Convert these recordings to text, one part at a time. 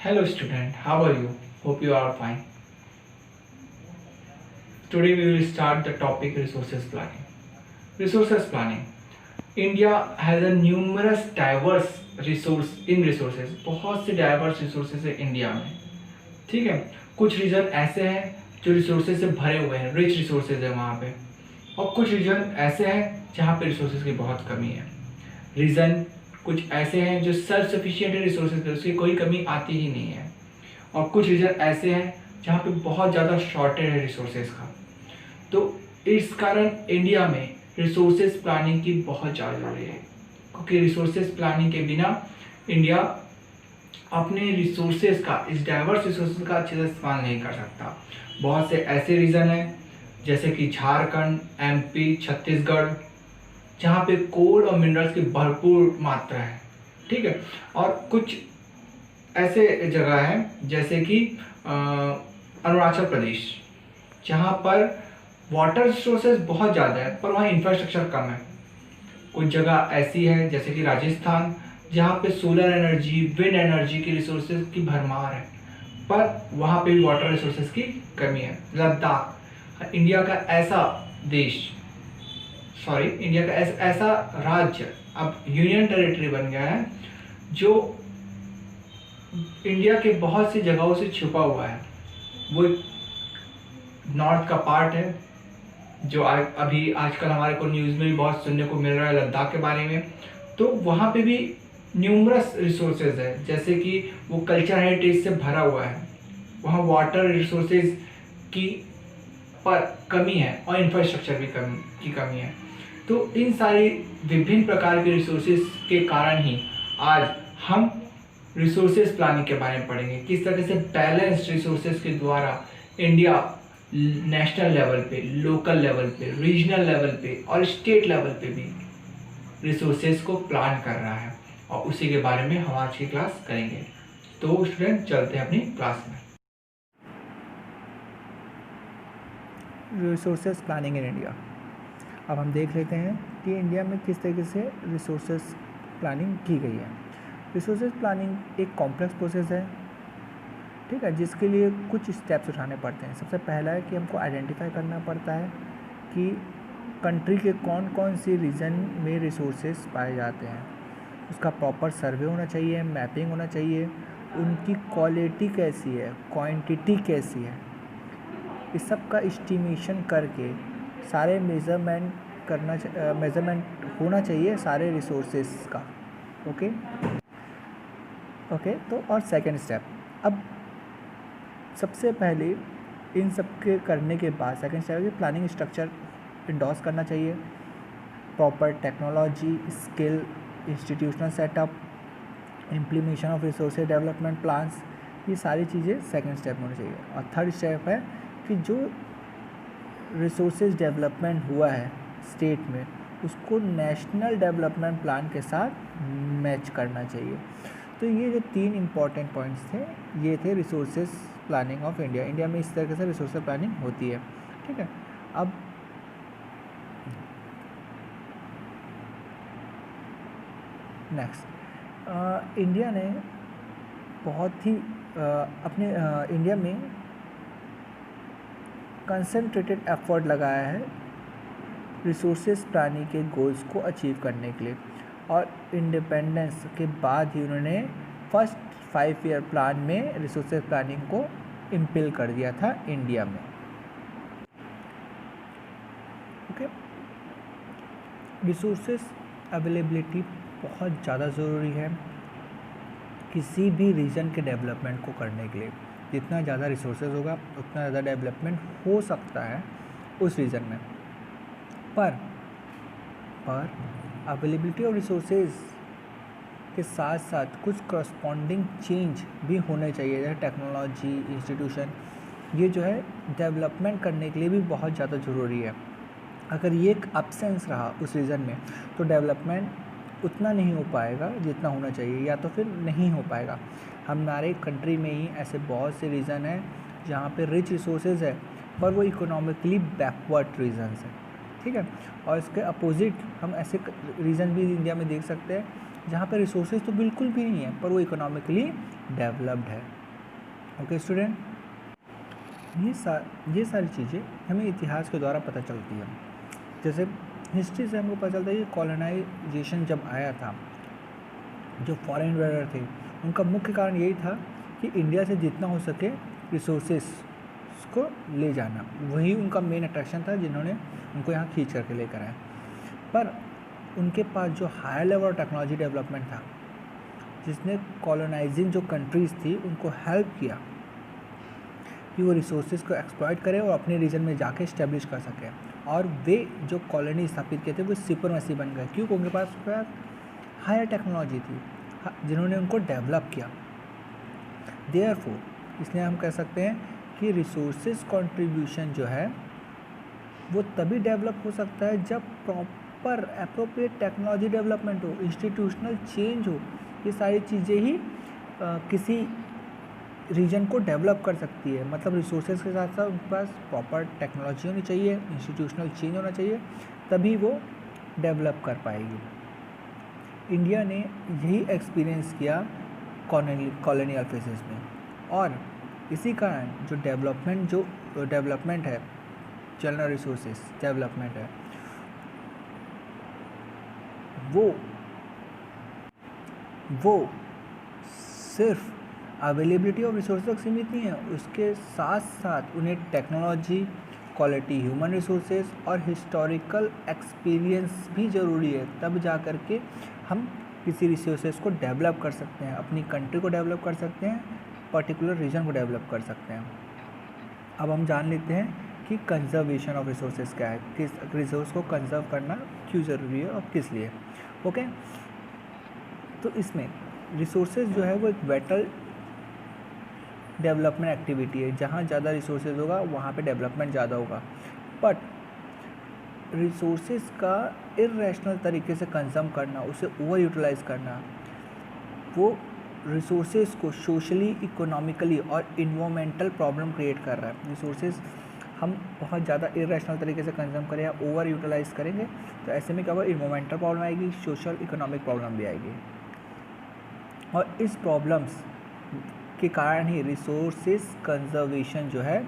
Hello student, how are you? Hope you are fine. Today we will start the topic resources planning. Resources planning. India has a numerous diverse resources. बहुत से diverse resources है India में. ठीक है, कुछ reason ऐसे हैं जो रिसोर्सेज से भरे हुए हैं, रिच रिसोर्सेज है वहाँ पे, और कुछ रीजन ऐसे हैं जहाँ पे रिसोर्सेज की बहुत कमी है. रीजन कुछ ऐसे हैं जो सेल्फ सफिशिएंट है रिसोर्सेज पे, उसकी कोई कमी आती ही नहीं है, और कुछ रीजन ऐसे हैं जहाँ पे बहुत ज़्यादा शॉर्टेज है रिसोर्सेज का. तो इस कारण इंडिया में रिसोर्सेज प्लानिंग की बहुत ज़्यादा जरूरी है, क्योंकि रिसोर्सेज प्लानिंग के बिना इंडिया अपने रिसोर्सेज का, इस डाइवर्स रिसोर्सेज का अच्छे से इस्तेमाल नहीं कर सकता. बहुत से ऐसे रीजन हैं जैसे कि झारखंड, एमपी, छत्तीसगढ़, जहाँ पे कोल और मिनरल्स की भरपूर मात्रा है. ठीक है, और कुछ ऐसे जगह हैं जैसे कि अरुणाचल प्रदेश, जहाँ पर वाटर रिसोर्सेज बहुत ज़्यादा है पर वहाँ इंफ्रास्ट्रक्चर कम है. कुछ जगह ऐसी है जैसे कि राजस्थान, जहाँ पे सोलर एनर्जी, विंड एनर्जी की रिसोर्सेज की भरमार है पर वहाँ पे भी वाटर रिसोर्सेज की कमी है. लद्दाख, इंडिया का ऐसा देश, इंडिया का ऐसा राज्य अब यूनियन टेरिटरी बन गया है जो इंडिया के बहुत सी जगहों से छुपा हुआ है. वो नॉर्थ का पार्ट है जो अभी आजकल हमारे को न्यूज़ में भी बहुत सुनने को मिल रहा है लद्दाख के बारे में. तो वहाँ पे भी न्यूमरस रिसोर्सेज है, जैसे कि वो कल्चर हेरिटेज से भरा हुआ है, वहाँ वाटर रिसोर्सेज की पर कमी है और इंफ्रास्ट्रक्चर भी कमी है. तो इन सारी विभिन्न प्रकार के रिसोर्सेज के कारण ही आज हम रिसोर्सेज प्लानिंग के बारे में पढ़ेंगे, किस तरह से बैलेंस्ड रिसोर्सेज के द्वारा इंडिया नेशनल लेवल पे, लोकल लेवल पे, रीजनल लेवल पे और स्टेट लेवल पे भी रिसोर्सेज को प्लान कर रहा है, और उसी के बारे में हम आज की क्लास करेंगे. तो स्टूडेंट चलते हैं अपनी क्लास में. Resources planning in India. अब हम देख लेते हैं कि इंडिया में किस तरीके से रिसोर्सेज प्लानिंग की गई है. रिसोर्सेज प्लानिंग एक कॉम्प्लेक्स प्रोसेस है, ठीक है, जिसके लिए कुछ स्टेप्स उठाने पड़ते हैं. सबसे पहला है कि हमको आइडेंटिफाई करना पड़ता है कि कंट्री के कौन कौन सी रीजन में रिसोर्सेज पाए जाते हैं. उसका प्रॉपर सर्वे होना चाहिए, मैपिंग होना चाहिए, उनकी क्वालिटी कैसी है, क्वांटिटी कैसी है, इस सब का एस्टिमेशन करके सारे मेज़रमेंट होना चाहिए सारे रिसोर्सेज का. ओके. तो और सेकंड स्टेप, अब सबसे पहले इन सब के करने के बाद सेकंड स्टेप है कि प्लानिंग स्ट्रक्चर इंडोर्स करना चाहिए, proper technology, skill, institutional setup, implementation of resources development plans, ये सारी चीज़ें सेकंड स्टेप में होनी चाहिए. और थर्ड स्टेप है कि जो रिसोर्सेज डेवलपमेंट हुआ है स्टेट में, उसको नेशनल डेवलपमेंट प्लान के साथ मैच करना चाहिए. तो ये जो 3 इम्पॉर्टेंट पॉइंट्स थे, ये थे resources planning of India. India में इस तरीके से रिसोर्सेज प्लानिंग होती है. ठीक है, अब नेक्स्ट, इंडिया ने बहुत ही इंडिया में कंसंट्रेटेड एफर्ट लगाया है रिसोर्सेज प्लानिंग के गोल्स को अचीव करने के लिए, और इंडिपेंडेंस के बाद ही उन्होंने फर्स्ट 5 ईयर प्लान में रिसोर्सेज प्लानिंग को इम्पिल कर दिया था इंडिया में. ओके, रिसोर्सेज अवेलेबिलिटी बहुत ज़्यादा ज़रूरी है किसी भी रीजन के डेवलपमेंट को करने के लिए. जितना ज़्यादा रिसोर्सेज होगा उतना ज़्यादा डेवलपमेंट हो सकता है उस रीजन में, पर अवेलेबिलिटी ऑफ रिसोर्सेज के साथ साथ कुछ करस्पॉन्डिंग चेंज भी होने चाहिए, जैसे टेक्नोलॉजी, इंस्टीट्यूशन, ये जो है डेवलपमेंट करने के लिए भी बहुत ज़्यादा ज़रूरी है. अगर ये एक अब्सेंस रहा उस रीजन में तो डेवलपमेंट उतना नहीं हो पाएगा जितना होना चाहिए, या तो फिर नहीं हो पाएगा. हमारे कंट्री में ही ऐसे बहुत से रीज़न हैं जहाँ पे रिच रिसोर्सेज है पर वो इकोनॉमिकली बैकवर्ड रीजन्स हैं. ठीक है, और इसके अपोजिट हम ऐसे रीज़न भी इंडिया में देख सकते हैं जहाँ पे रिसोर्सेज तो बिल्कुल भी नहीं है पर वो इकोनॉमिकली डेवलप्ड है। ओके स्टूडेंट, ये सारी चीज़ें हमें इतिहास के द्वारा पता चलती है। जैसे हिस्ट्री से हमको पता चलता है कि कॉलोनाइजेशन जब आया था, जो फॉरेन इन्वेडर थे उनका मुख्य कारण यही था कि इंडिया से जितना हो सके रिसोर्सेस को ले जाना, वही उनका मेन अट्रैक्शन था जिन्होंने उनको यहाँ खींच करके लेकर आए। पर उनके पास जो higher level of technology development था, जिसने कॉलोनाइजिंग जो कंट्रीज़ थी उनको हेल्प किया कि वो रिसोर्सेज को एक्सप्लॉइट करें और अपने रीजन में जाके इस्टेब्लिश कर सकें, और वे जो कॉलोनी स्थापित किए थे वो सुपरमेसी बन गए क्योंकि उनके पास हायर टेक्नोलॉजी थी जिन्होंने उनको डेवलप किया। देयरफॉर इसलिए हम कह सकते हैं कि रिसोर्सेज कंट्रीब्यूशन जो है वो तभी डेवलप हो सकता है जब प्रॉपर एप्रोप्रिएट टेक्नोलॉजी डेवलपमेंट हो, इंस्टीट्यूशनल चेंज हो। ये सारी चीज़ें ही किसी रीजन को डेवलप कर सकती है। मतलब रिसोर्सेज के साथ साथ उनके पास प्रॉपर टेक्नोलॉजी होनी चाहिए, इंस्टीट्यूशनल चेंज होना चाहिए, तभी वो डेवलप कर पाएगी। इंडिया ने यही एक्सपीरियंस किया कॉलोनियल फेजेस में, और इसी कारण जो डेवलपमेंट है, जनरल रिसोर्सेज डेवलपमेंट है, वो सिर्फ अवेलेबिलिटी ऑफ रिसोर्स तक सीमित नहीं है, उसके साथ साथ उन्हें टेक्नोलॉजी, क्वालिटी ह्यूमन रिसोर्सेज और हिस्टोरिकल एक्सपीरियंस भी ज़रूरी है। तब जा कर के हम किसी रिसोर्सेज को डेवलप कर सकते हैं, अपनी कंट्री को डेवलप कर सकते हैं, पर्टिकुलर रीजन को डेवलप कर सकते हैं। अब हम जान लेते हैं कि कंजर्वेशन ऑफ रिसोर्सेज क्या है, किस रिसोर्स को कंजर्व करना क्यों ज़रूरी है और किस लिए। ओके, तो इसमें रिसोर्सेज जो है वो एक वाइटल डेवलपमेंट एक्टिविटी है। जहाँ ज़्यादा रिसोर्सेज होगा वहाँ पे डेवलपमेंट ज़्यादा होगा। बट रिसोर्सेज का इर्रेशनल तरीके से कंज्यूम करना, उसे ओवर यूटिलाइज करना, वो रिसोर्सेज को सोशली, इकोनॉमिकली और इन्वायरमेंटल प्रॉब्लम क्रिएट कर रहा है। रिसोर्सेज हम बहुत ज़्यादा इर्रेशनल तरीके से कंज्यूम करें या ओवर यूटिलाइज करेंगे तो ऐसे में क्या होगा, इन्वायरमेंटल प्रॉब्लम आएगी, सोशल इकोनॉमिक प्रॉब्लम भी आएगी। और इस प्रॉब्लम्स के कारण ही रिसोर्सेज कंजर्वेशन जो है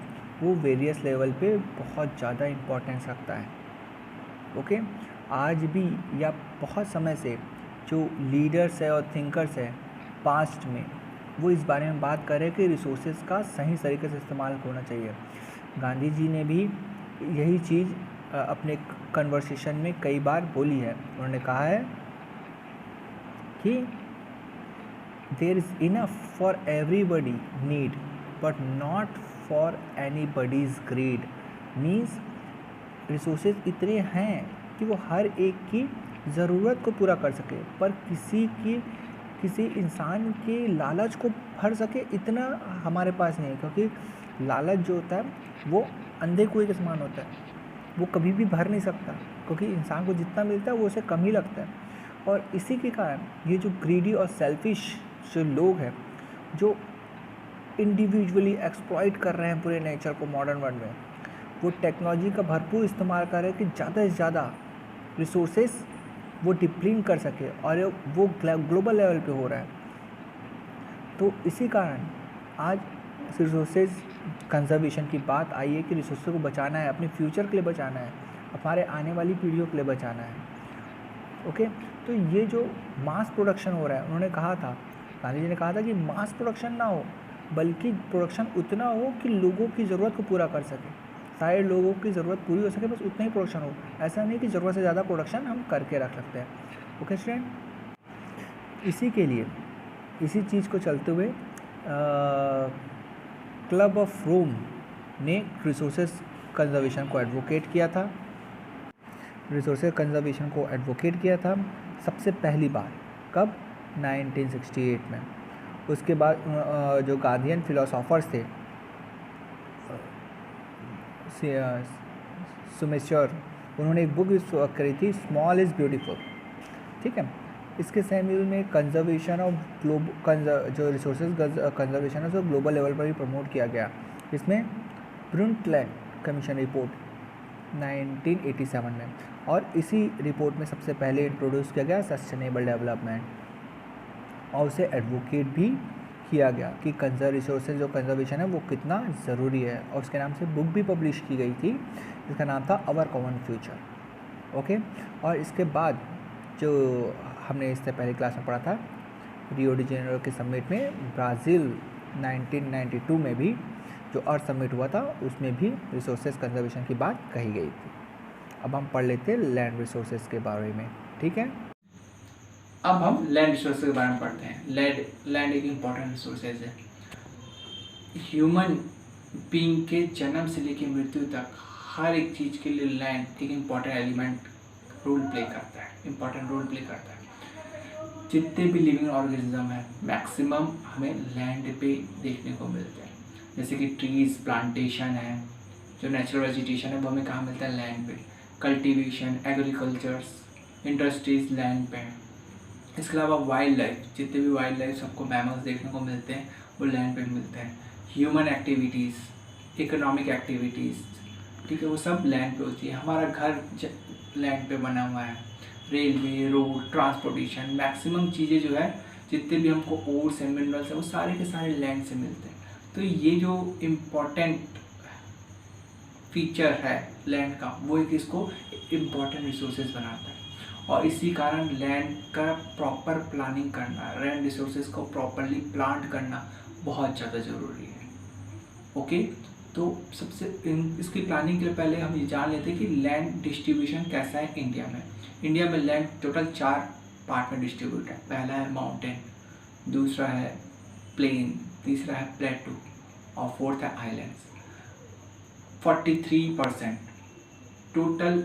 वो वेरियस लेवल पे बहुत ज़्यादा इम्पोर्टेंस रखता है। ओके, आज भी या बहुत समय से जो लीडर्स है और थिंकर्स है पास्ट में, वो इस बारे में बात कर रहे हैं कि रिसोर्सेज का सही तरीके से इस्तेमाल होना चाहिए। गांधी जी ने भी यही चीज़ अपने कन्वर्सेशन में कई बार बोली है। उन्होंने कहा है कि there is enough for everybody need but not for anybody's greed. Means resources इतने हैं कि वो हर एक की ज़रूरत को पूरा कर सके, पर किसी इंसान के लालच को भर सके इतना हमारे पास नहीं है। क्योंकि लालच जो होता है वो अंधे कुएं के समान होता है, वो कभी भी भर नहीं सकता, क्योंकि इंसान को जितना मिलता है वो उसे कम ही लगता है। और इसी के कारण ये जो ग्रीडी और सेल्फिश जो लोग हैं, जो इंडिविजुअली एक्सप्लॉइट कर रहे हैं पूरे नेचर को मॉडर्न वर्ल्ड में, वो टेक्नोलॉजी का भरपूर इस्तेमाल कर रहे हैं कि ज़्यादा से ज़्यादा रिसोर्सेज वो डिप्लीन कर सके, और वो ग्लोबल लेवल पे हो रहा है। तो इसी कारण आज रिसोर्सेज कंजर्वेशन की बात आई है कि रिसोर्सेज को बचाना है, अपने फ्यूचर के लिए बचाना है, हमारे आने वाली पीढ़ियों के लिए बचाना है। ओके, तो ये जो मास प्रोडक्शन हो रहा है, उन्होंने कहा था, गांधी जी ने कहा था कि मास प्रोडक्शन ना हो, बल्कि प्रोडक्शन उतना हो कि लोगों की ज़रूरत को पूरा कर सके, सारे लोगों की ज़रूरत पूरी हो सके, बस उतना ही प्रोडक्शन हो। ऐसा नहीं कि ज़रूरत से ज़्यादा प्रोडक्शन हम करके रख सकते हैं। ओके स्टूडेंट, इसी के लिए, इसी चीज़ को चलते हुए क्लब ऑफ रोम ने रिसोर्सेज कंजर्वेशन को एडवोकेट किया था। रिसोर्सेज कंजर्वेशन को एडवोकेट किया था सबसे पहली बार, कब? 1968 में। उसके बाद जो गांधीयन फिलोसोफर्स थे, सुमेश्वर, उन्होंने एक बुक करी थी, स्मॉल इज़ ब्यूटीफुल। ठीक है, इसके सेमिल में कंजर्वेशन ऑफ जो रिसोर्सेज कंजर्वेशन है उसको ग्लोबल लेवल पर भी प्रमोट किया गया। इसमें ब्रुंटलैंड कमीशन रिपोर्ट 1987 में, और इसी रिपोर्ट में सबसे पहले इंट्रोड्यूस किया गया सस्टेनेबल डेवलपमेंट और उसे एडवोकेट भी किया गया कि रिसोर्सेज जो कंजर्वेशन है वो कितना ज़रूरी है, और उसके नाम से बुक भी पब्लिश की गई थी जिसका नाम था आवर कॉमन फ्यूचर। ओके, और इसके बाद जो हमने इससे पहले क्लास में पढ़ा था रियो डी जेनेरो के समिट में ब्राज़ील 1992 में भी जो अर्थ समिट हुआ था उसमें भी रिसोर्सेज कंजर्वेशन की बात कही गई थी। अब हम पढ़ लेते हैं लैंड रिसोर्सेज के बारे में, ठीक है। अब हम लैंड रिसोर्सेज के बारे में पढ़ते हैं। लैंड एक इम्पॉर्टेंट रिसोर्सेज है। ह्यूमन बीइंग के जन्म से लेकर मृत्यु तक हर एक चीज़ के लिए लैंड एक इम्पॉर्टेंट एलिमेंट रोल प्ले करता है, इम्पॉर्टेंट रोल प्ले करता है। जितने भी लिविंग ऑर्गेनिज्म है मैक्सिमम हमें लैंड पे देखने को मिलते हैं, जैसे कि ट्रीज, प्लांटेशन है, जो नेचुरल वेजिटेशन है वो हमें कहाँ मिलता है, लैंड पे। कल्टीवेशन, एग्रीकल्चर्स, इंडस्ट्रीज लैंड पे हैं। इसके अलावा वाइल्ड लाइफ, जितने भी वाइल्ड लाइफ सबको मैमल्स देखने को मिलते हैं वो लैंड पे मिलते हैं। ह्यूमन एक्टिविटीज़, इकोनॉमिक एक्टिविटीज़, ठीक है, वो सब लैंड पे होती है। हमारा घर लैंड पे बना हुआ है। रेलवे, रोड, ट्रांसपोर्टेशन, मैक्सिमम चीज़ें जो है जितने भी हमको ओर्स हैं, मिनरल्स हैं, वो सारे के सारे लैंड से मिलते हैं। तो ये जो इम्पोर्टेंट फीचर है लैंड का वो एक इसको इम्पोर्टेंट रिसोर्सेज बनाता है, और इसी कारण लैंड का प्रॉपर प्लानिंग करना, लैंड रिसोर्सेज को प्रॉपरली प्लांट करना बहुत ज़्यादा ज़रूरी है। ओके, तो सबसे इसकी प्लानिंग के लिए पहले हम ये जान लेते हैं कि लैंड डिस्ट्रीब्यूशन कैसा है इंडिया में। इंडिया में लैंड टोटल 4 पार्ट में डिस्ट्रीब्यूट है। पहला है माउंटेन, दूसरा है प्लेन, तीसरा है प्लेटू और फोर्थ है islands. 43% total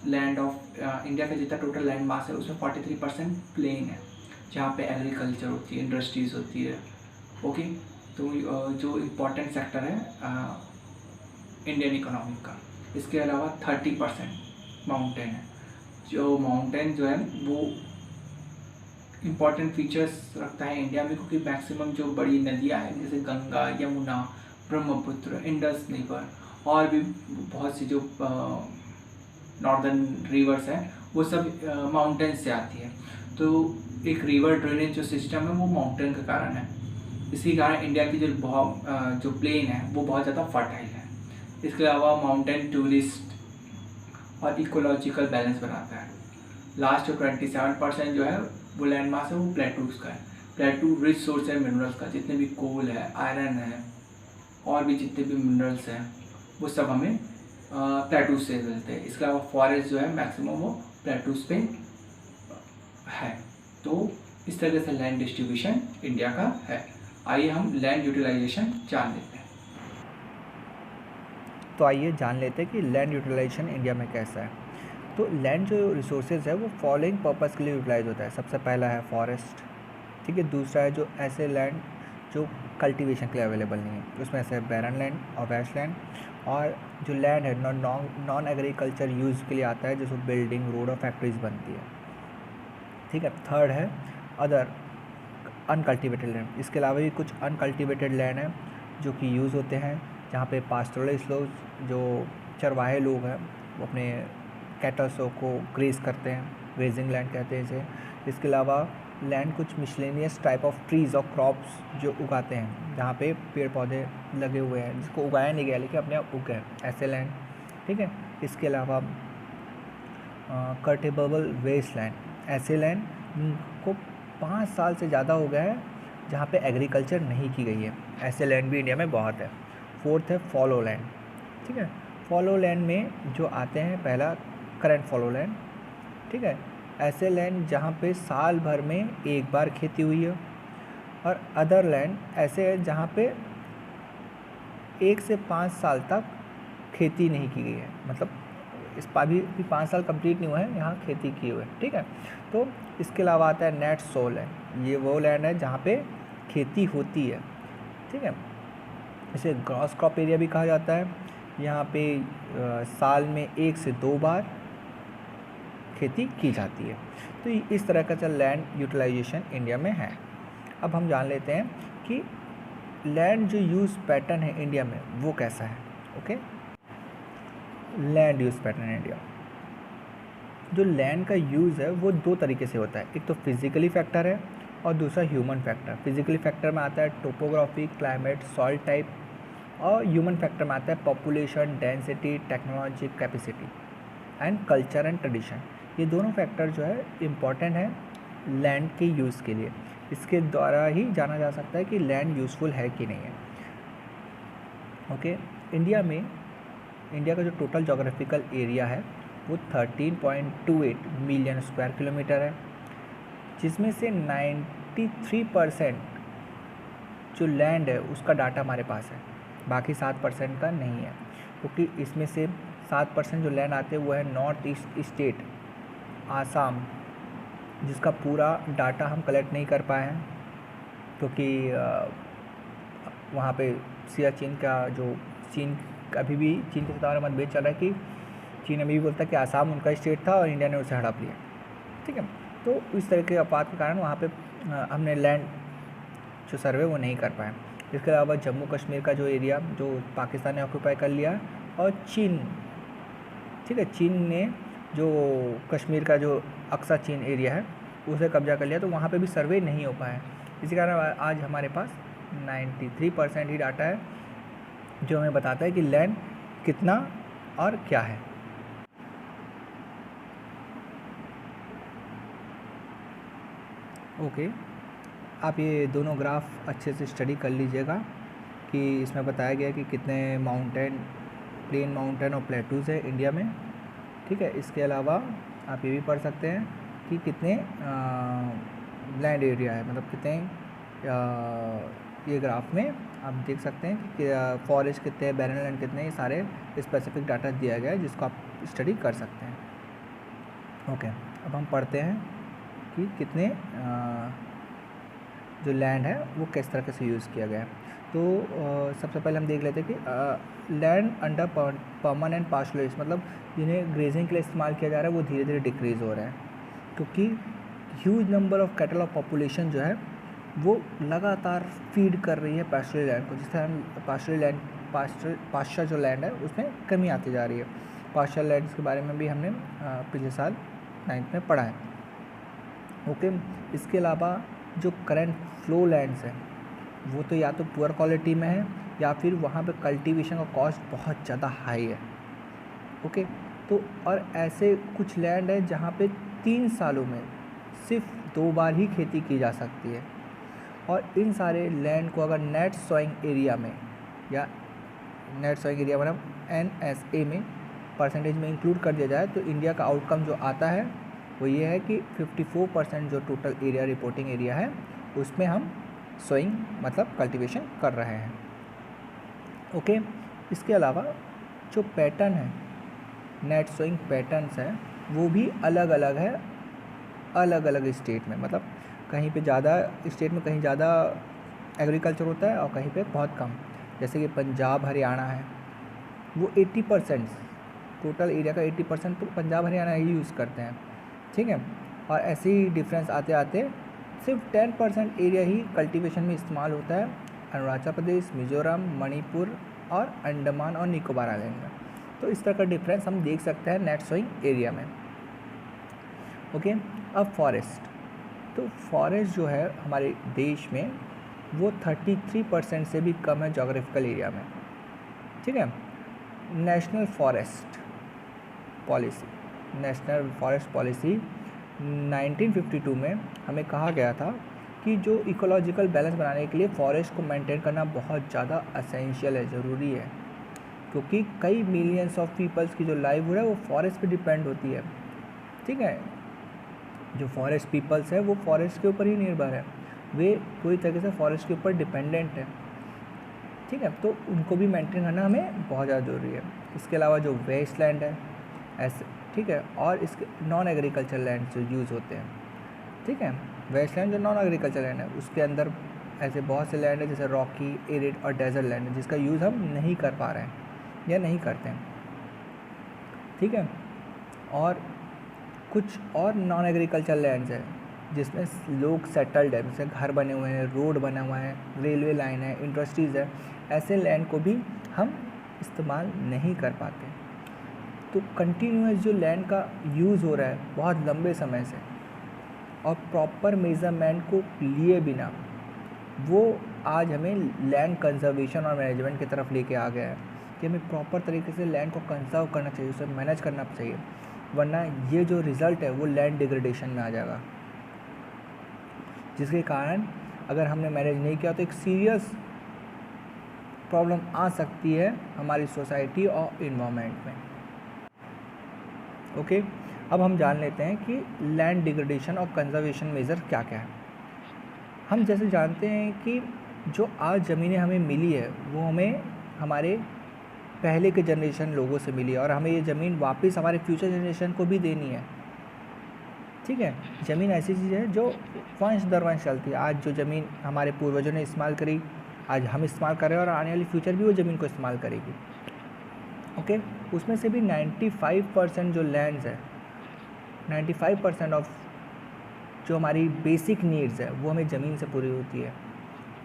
land of India का जितना टोटल लैंड मास है उसमें 43% प्लेन है, जहाँ पे एग्रीकल्चर होती है, इंडस्ट्रीज होती है। ओके, तो जो इम्पोर्टेंट सेक्टर है इंडियन इकोनॉमी का। इसके अलावा 30% माउंटेन है। जो माउंटेन जो है वो इम्पॉर्टेंट फीचर्स रखता है इंडिया में, क्योंकि मैक्सिमम जो बड़ी नदियाँ हैं जैसे गंगा, यमुना, ब्रह्मपुत्र, इंडस रिवर और भी बहुत सी जो नॉर्दर्न रिवर्स हैं वो सब माउंटेन से आती है। तो एक रिवर ड्रेनेज जो सिस्टम है वो माउंटेन के कारण है। इसी कारण इंडिया की जो प्लेन है वो बहुत ज़्यादा फर्टाइल है। इसके अलावा माउंटेन टूरिस्ट और इकोलॉजिकल बैलेंस बनाता है। लास्ट जो 27% जो है वो लैंड मास है वो प्लेटूज का है। प्लेटू रिच सोर्स है मिनरल्स का, जितने भी कोल है, आयरन है और भी जितने भी मिनरल्स हैं वो सब हमें प्लेटूज से मिलते हैं। इसके अलावा फॉरेस्ट जो है मैक्सिमम वो प्लेटूज पे है। तो इस तरह से लैंड डिस्ट्रीब्यूशन इंडिया का है। आइए हम लैंड यूटिलाइजेशन जान लेते हैं। तो आइए जान लेते हैं कि लैंड यूटिलाइजेशन इंडिया में कैसा है। तो लैंड जो रिसोर्सेज है वो फॉलोइंग पर्पस के लिए यूटिलाइज होता है। सबसे पहला है फॉरेस्ट, ठीक है। दूसरा है जो ऐसे लैंड जो कल्टीवेशन के लिए अवेलेबल नहीं है, उसमें ऐसे बैरन लैंड और वेस्ट लैंड। और जो लैंड है नॉन एग्रीकल्चर यूज़ के लिए आता है, जिसमें बिल्डिंग, रोड और फैक्ट्रीज बनती है, ठीक है। थर्ड है अदर अनकल्टिवेटेड लैंड। इसके अलावा भी कुछ अनकल्टिवेटेड लैंड है जो कि यूज़ होते हैं, जहाँ पे पास्टोरलिस्ट लोग, जो चरवाहे लोग हैं, वो अपने कैटल्सों को ग्रेज करते हैं, ग्रेजिंग लैंड कहते हैं इसे। इसके अलावा लैंड कुछ मिसलेनियस टाइप ऑफ ट्रीज़ और क्रॉप्स जो उगाते हैं, जहाँ पे पेड़ पौधे लगे हुए हैं जिसको उगाया नहीं गया लेकिन अपने आप उग गए, ऐसे लैंड, ठीक है। इसके अलावा कल्टिवेबल वेस्ट लैंड, ऐसे लैंड को 5 साल से ज़्यादा हो गया है जहाँ पे एग्रीकल्चर नहीं की गई है, ऐसे लैंड भी इंडिया में बहुत है। फोर्थ है फॉलो लैंड, ठीक है। फॉलो लैंड में जो आते हैं, पहला करंट फॉलो लैंड, ठीक है। ऐसे लैंड जहाँ पे साल भर में एक बार खेती हुई है। और अदर लैंड ऐसे है जहाँ पे 1 से 5 साल तक खेती नहीं की गई है, मतलब इस पर भी 5 साल कंप्लीट नहीं हुआ है, यहाँ खेती की हुई है, ठीक है। तो इसके अलावा आता है नेट सो लैंड, ये वो लैंड है जहाँ पे खेती होती है, ठीक है। इसे ग्रॉस क्रॉप एरिया भी कहा जाता है। यहाँ पे साल में 1 से 2 बार खेती की जाती है। तो इस तरह का जो लैंड यूटिलाइजेशन इंडिया में है। अब हम जान लेते हैं कि लैंड जो यूज़ पैटर्न है इंडिया में वो कैसा है। Okay, land use pattern India. जो लैंड का यूज़ है वो दो तरीके से होता है, एक तो फिज़िकली फैक्टर है और दूसरा ह्यूमन फैक्टर। फिज़िकली फैक्टर में आता है टोपोग्राफी, क्लाइमेट, सॉइल टाइप, और ह्यूमन फैक्टर में आता है population, density, technology, capacity and culture and tradition. ये दोनों फैक्टर जो है इम्पॉर्टेंट है लैंड के यूज़ के लिए। इसके द्वारा ही जाना जा सकता है कि लैंड यूज़फुल है कि नहीं है। ओके, इंडिया का जो टोटल जोग्राफिकल एरिया है वो 13.28 मिलियन स्क्वायर किलोमीटर है, जिसमें से 93% जो लैंड है उसका डाटा हमारे पास है, बाकी 7% का नहीं है। क्योंकि इसमें से 7% जो लैंड आते हैं वो है नॉर्थ ईस्ट स्टेट आसाम, जिसका पूरा डाटा हम कलेक्ट नहीं कर पाए हैं क्योंकि वहाँ पे सियाचिन का जो चीन अभी भी चीन के साथ मतभेद चल रहा है कि चीन अभी भी बोलता है कि आसाम उनका स्टेट था और इंडिया ने उसे हड़प लिया। ठीक है, तो इस तरह के आपात के कारण वहाँ पे हमने लैंड जो सर्वे वो नहीं कर पाए। इसके अलावा जम्मू कश्मीर का जो एरिया जो पाकिस्तान ने ऑक्यूपाई कर लिया, और चीन, ठीक है, चीन ने जो कश्मीर का जो अक्सा चीन एरिया है उसे कब्जा कर लिया, तो वहाँ पे भी सर्वे नहीं हो पाया। इसी कारण आज हमारे पास 93% ही डाटा है जो हमें बताता है कि लैंड कितना और क्या है। ओके, आप ये दोनों ग्राफ अच्छे से स्टडी कर लीजिएगा कि इसमें बताया गया कि कितने माउंटेन, प्लेन माउंटेन और प्लेटूज़ है इंडिया में। ठीक है, इसके अलावा आप ये भी पढ़ सकते हैं कि कितने लैंड एरिया है, मतलब कितने ये ग्राफ में आप देख सकते हैं कि फॉरेस्ट कितने, बैरन लैंड कितने, ये सारे स्पेसिफिक डाटा दिया गया है जिसको आप स्टडी कर सकते हैं। ओके, अब हम पढ़ते हैं कि कितने जो लैंड है वो किस तरह से यूज़ किया गया है। तो सबसे पहले हम देख लेते हैं कि लैंड अंडर परमानेंट पास्चुरेज, मतलब जिन्हें ग्रेजिंग के लिए इस्तेमाल किया जा रहा है वो धीरे धीरे डिक्रीज़ हो रहा है, क्योंकि huge number of cattle of population जो है वो लगातार फीड कर रही है पास्चुरल लैंड को, जिससे हम पास्चर जो लैंड है उसमें कमी आती जा रही है। पास्चर लैंड्स के बारे में भी हमने पिछले साल 9th में पढ़ा है। ओके, इसके अलावा जो करंट फ्लो लैंड्स हैं वो तो या तो पुअर क्वालिटी में है या फिर वहाँ पे कल्टीवेशन का कॉस्ट बहुत ज़्यादा हाई है। ओके, तो और ऐसे कुछ लैंड है जहाँ पे 3 सालों में सिर्फ 2 बार ही खेती की जा सकती है, और इन सारे लैंड को अगर नेट सॉइंग एरिया में, या नेट सॉइंग एरिया मतलब NSA में परसेंटेज में इंक्लूड कर दिया जाए, तो इंडिया का आउटकम जो आता है वो ये है कि 54% जो टोटल एरिया रिपोर्टिंग एरिया है उसमें हम सोइंग मतलब कल्टीवेशन कर रहे हैं। ओके, इसके अलावा जो पैटर्न है, नेट सोइंग पैटर्न्स है, वो भी अलग अलग है अलग अलग स्टेट में, मतलब कहीं पे ज़्यादा स्टेट में कहीं ज़्यादा एग्रीकल्चर होता है और कहीं पे बहुत कम। जैसे कि पंजाब हरियाणा है, वो 80% टोटल एरिया का 80% तो पंजाब हरियाणा ही यूज़ करते हैं। ठीक है, और ऐसे ही डिफरेंस आते आते सिर्फ 10% एरिया ही कल्टीवेशन में इस्तेमाल होता है अरुणाचल प्रदेश, मिज़ोरम, मणिपुर और अंडमान और निकोबार आइलैंड में। तो इस तरह का डिफरेंस हम देख सकते हैं नेट सोइंग एरिया में। ओके, अब फॉरेस्ट, तो फॉरेस्ट जो है हमारे देश में वो 33% से भी कम है जोग्राफिकल एरिया में। ठीक है, नेशनल फॉरेस्ट पॉलिसी 1952 में हमें कहा गया था कि जो इकोलॉजिकल बैलेंस बनाने के लिए फॉरेस्ट को मेंटेन करना बहुत ज़्यादा एसेंशियल है, ज़रूरी है, क्योंकि कई मिलियंस ऑफ पीपल्स की जो लाइवहुड है वो फॉरेस्ट पे डिपेंड होती है। ठीक है, जो फॉरेस्ट पीपल्स है वो फॉरेस्ट के ऊपर ही निर्भर है, वे पूरी तरीके से फॉरेस्ट के ऊपर डिपेंडेंट है। ठीक है, तो उनको भी मेंटेन करना हमें बहुत ज़्यादा ज़रूरी है। इसके अलावा जो वेस्ट लैंड है ऐसे, ठीक है, और इसके नॉन एग्रीकल्चर लैंड जो यूज़ होते हैं। ठीक है, वेस्ट लैंड जो नॉन एग्रीकल्चर लैंड है उसके अंदर ऐसे बहुत से लैंड है जैसे रॉकी, एरिड और डेजर्ट लैंड है, जिसका यूज़ हम नहीं कर पा रहे हैं या नहीं करते हैं। ठीक है, और कुछ और नॉन एग्रीकल्चर लैंड्स है जिसमें लोग सेटल्ड है, जैसे घर बने हुए हैं, रोड बना हुआ है, रेलवे लाइन है, इंडस्ट्रीज़ है, ऐसे लैंड को भी हम इस्तेमाल नहीं कर पाते। तो कंटिन्यूस जो लैंड का यूज़ हो रहा है बहुत लंबे समय से और प्रॉपर मेजरमेंट को लिए बिना, वो आज हमें लैंड कंजर्वेशन और मैनेजमेंट की तरफ लेके आ गया है कि हमें प्रॉपर तरीके से लैंड को कंजर्व करना चाहिए, उसे मैनेज करना चाहिए, वरना ये जो रिज़ल्ट है वो लैंड डिग्रेडेशन में आ जाएगा, जिसके कारण अगर हमने मैनेज नहीं किया तो एक सीरियस प्रॉब्लम आ सकती है हमारी सोसाइटी और इन्वायरमेंट में। ओके, अब हम जान लेते हैं कि लैंड डिग्रेडेशन और कंजर्वेशन मेजर क्या क्या है। हम जैसे जानते हैं कि जो आज ज़मीनें हमें मिली है वो हमें हमारे पहले के जनरेशन लोगों से मिली है और हमें ये ज़मीन वापस हमारे फ्यूचर जनरेशन को भी देनी है। ठीक है, ज़मीन ऐसी चीज़ है जो वंश दर वंश चलती है। आज जो ज़मीन हमारे पूर्वजों ने इस्तेमाल करी, आज हम इस्तेमाल कर रहे हैं और आने वाली फ्यूचर भी वो ज़मीन को इस्तेमाल करेगी। ओके, उसमें से भी 95% जो लैंड्स है, 95% ऑफ जो हमारी बेसिक नीड्स है वो हमें ज़मीन से पूरी होती है।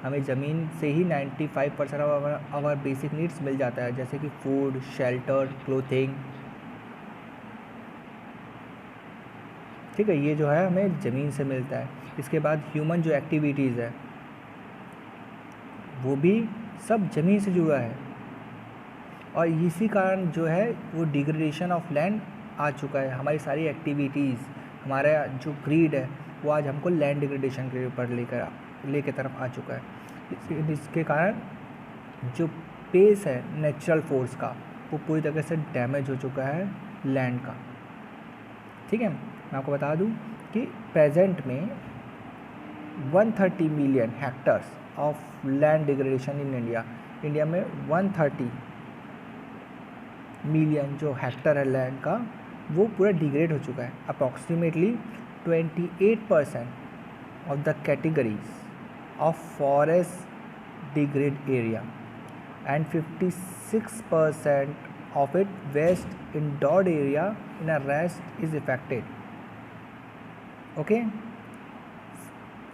हमें ज़मीन से ही 95% ऑफ आवर बेसिक नीड्स मिल जाता है, जैसे कि फूड, शेल्टर, क्लोथिंग। ठीक है, ये जो है हमें ज़मीन से मिलता है। इसके बाद ह्यूमन जो एक्टिविटीज़ है वो भी सब ज़मीन से जुड़ा है और इसी कारण जो है वो डिग्रेडेशन ऑफ लैंड आ चुका है। हमारी सारी एक्टिविटीज़, हमारा जो ग्रीड है वो आज हमको लैंड डिग्रेडेशन के ऊपर लेके तरफ आ चुका है। इसके कारण जो पेस है नेचुरल फोर्स का वो पूरी तरह से डैमेज हो चुका है लैंड का। ठीक है, मैं आपको बता दूं कि प्रेजेंट में 130 million hectares of land degradation in India में 130 मिलियन जो हेक्टर है लैंड का वो पूरा डिग्रेड हो चुका है। Approximately 28% of the categories of forest degrade area and 56% of it waste indoor area in a rest is affected. Okay,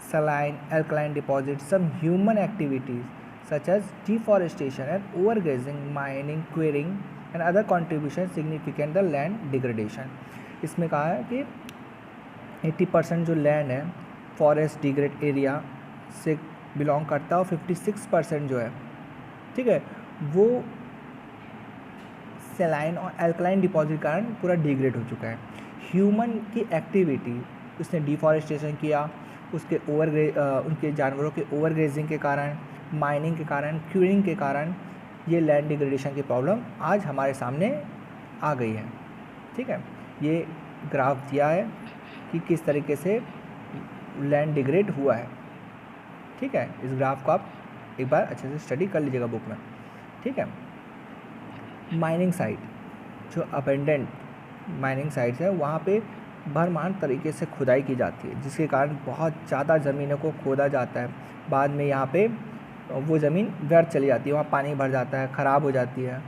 saline alkaline deposits, some human activities such as deforestation and overgrazing, mining, quarrying and other contributions significant the land degradation. इसमें कहा है कि 80% जो land है forest degrade area से belong करता है और 56% जो है, ठीक है, वो सेलाइन और एल्कलाइन डिपॉजिट के कारण पूरा डिग्रेड हो चुका है। ह्यूमन की एक्टिविटी, उसने डिफॉरेस्टेशन किया, उसके उनके जानवरों के ओवरग्रेजिंग के कारण, माइनिंग के कारण, क्यूरिंग के कारण ये लैंड डिग्रेडेशन की प्रॉब्लम आज हमारे सामने आ गई है। ठीक है, ये ग्राफ दिया है कि किस तरीके से लैंड डिग्रेड हुआ है। ठीक है, इस ग्राफ को आप एक बार अच्छे से स्टडी कर लीजिएगा बुक में। ठीक है, माइनिंग साइट, जो अबेंडेंट माइनिंग साइट्स है वहाँ पे भरमार तरीके से खुदाई की जाती है, जिसके कारण बहुत ज़्यादा ज़मीनों को खोदा जाता है। बाद में यहाँ पे वो ज़मीन व्यर्थ चली जाती है, वहाँ पानी भर जाता है, ख़राब हो जाती है।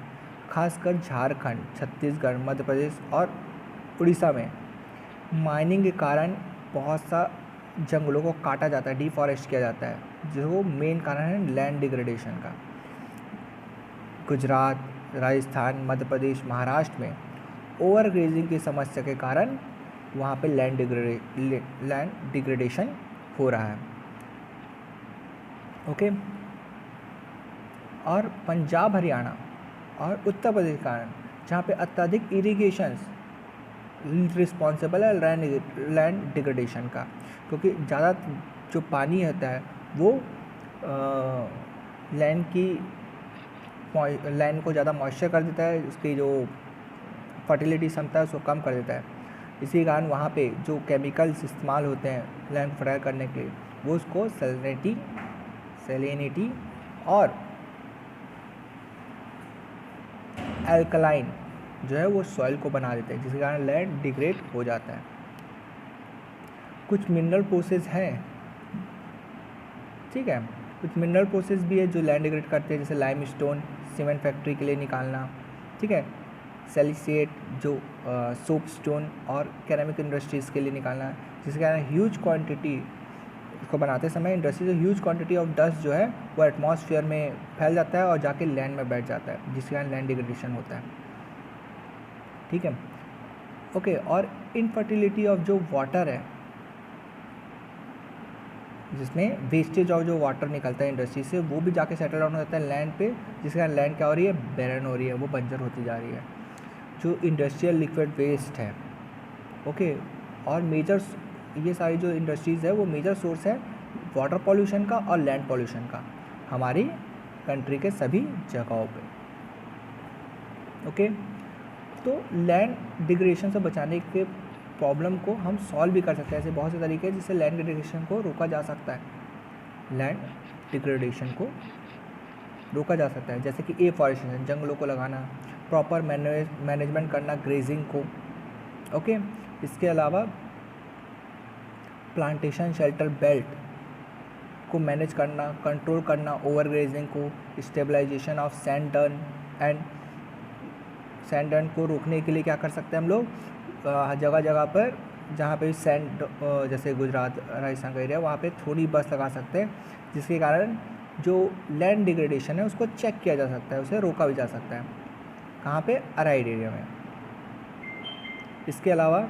खासकर झारखंड, छत्तीसगढ़, मध्य प्रदेश और उड़ीसा में माइनिंग के कारण बहुत सा जंगलों को काटा जाता है, डिफॉरेस्ट किया जाता है, जो मेन कारण है लैंड डिग्रेडेशन का। गुजरात, राजस्थान, मध्य प्रदेश, महाराष्ट्र में ओवरग्रेजिंग की समस्या के कारण वहाँ पे लैंड डिग्रेडेशन हो रहा है। ओके, और पंजाब, हरियाणा और उत्तर प्रदेश के कारण जहाँ पे अत्यधिक इरिगेशंस रिस्पॉन्सिबल है लैंड डिग्रेडेशन का, क्योंकि ज़्यादा जो पानी होता है वो लैंड को ज़्यादा मॉइस्चर कर देता है, उसकी जो फर्टिलिटी क्षमता है उसको कम कर देता है। इसी कारण वहाँ पे जो केमिकल्स इस्तेमाल होते हैं लैंड फर्टाइल करने के लिए वो उसको सैलिनिटी और एल्कलाइन जो है वो सॉइल को बना देते हैं, जिसके कारण लैंड डिग्रेड हो जाता है। कुछ मिनरल प्रोसेस हैं, ठीक है, कुछ मिनरल प्रोसेस भी है जो लैंड डिग्रेड करते हैं, जैसे लाइमस्टोन सीमेंट फैक्ट्री के लिए निकालना, ठीक है, सिलिकेट जो सोप स्टोन और कैरेमिक इंडस्ट्रीज़ के लिए निकालना, जिसके कारण ह्यूज क्वांटिटी इसको बनाते समय इंडस्ट्री से ह्यूज क्वांटिटी ऑफ डस्ट जो है वो एटमॉस्फेयर में फैल जाता है और जाके लैंड में बैठ जाता है, जिसके कारण लैंड डिग्रेडेशन होता है। ठीक है। ओके, और इनफर्टिलिटी ऑफ जो वाटर है, जिसमें वेस्टेज ऑफ जो वाटर निकलता है इंडस्ट्री से, वो भी जाके सेटल डाउन हो जाता है लैंड पे, जिसके कारण लैंड क्या हो रही है, बैरन हो रही है, वो बंजर होती जा रही है। जो इंडस्ट्रियल लिक्विड वेस्ट है, ओके, और मेजर, ये सारी जो इंडस्ट्रीज़ है वो मेजर सोर्स है वाटर पॉल्यूशन का और लैंड पॉल्यूशन का हमारी कंट्री के सभी जगहों पे। ओके, तो लैंड डिग्रेडेशन से बचाने के प्रॉब्लम को हम सॉल्व भी कर सकते हैं। ऐसे बहुत से तरीके हैं जिससे लैंड डिग्रेडेशन को रोका जा सकता है। लैंड डिग्रेडेशन को रोका जा सकता है, जैसे कि एफॉरेस्टेशन, जंगलों को लगाना, प्रॉपर मैनेजमेंट करना ग्रेजिंग को। ओके, इसके अलावा प्लांटेशन शेल्टर बेल्ट को मैनेज करना, कंट्रोल करना ओवर ग्रेजिंग को, stabilisation of sand dune and sand dune को रोकने के लिए क्या कर सकते हैं हम लोग, जगह जगह पर जहाँ पे सैंड, जैसे गुजरात राजस्थान का एरिया, वहाँ पे थोड़ी बस लगा सकते हैं, जिसके कारण जो लैंड डिग्रेडेशन है उसको चेक किया जा सकता है, उसे रोका भी जा सकता है। कहाँ पे, अराइड एरिया में। इसके अलावा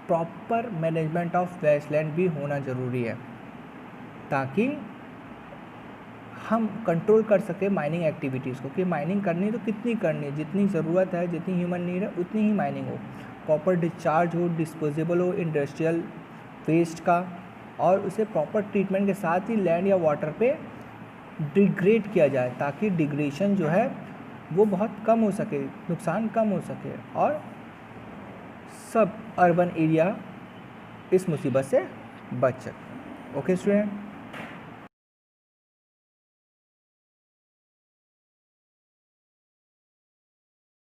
प्रॉपर मैनेजमेंट ऑफ वेस्टलैंड भी होना ज़रूरी है, ताकि हम कंट्रोल कर सके माइनिंग एक्टिविटीज़ को, कि माइनिंग करनी तो कितनी करनी है, जितनी ज़रूरत है, जितनी ह्यूमन नीड है उतनी ही माइनिंग हो, प्रॉपर डिस्चार्ज हो, डिस्पोजेबल हो इंडस्ट्रियल वेस्ट का, और उसे प्रॉपर ट्रीटमेंट के साथ ही लैंड या वाटर पे डिग्रेड किया जाए, ताकि डिग्रेडेशन जो है वो बहुत कम हो सके, नुकसान कम हो सके, और सब अर्बन एरिया इस मुसीबत से बच सके। Okay student.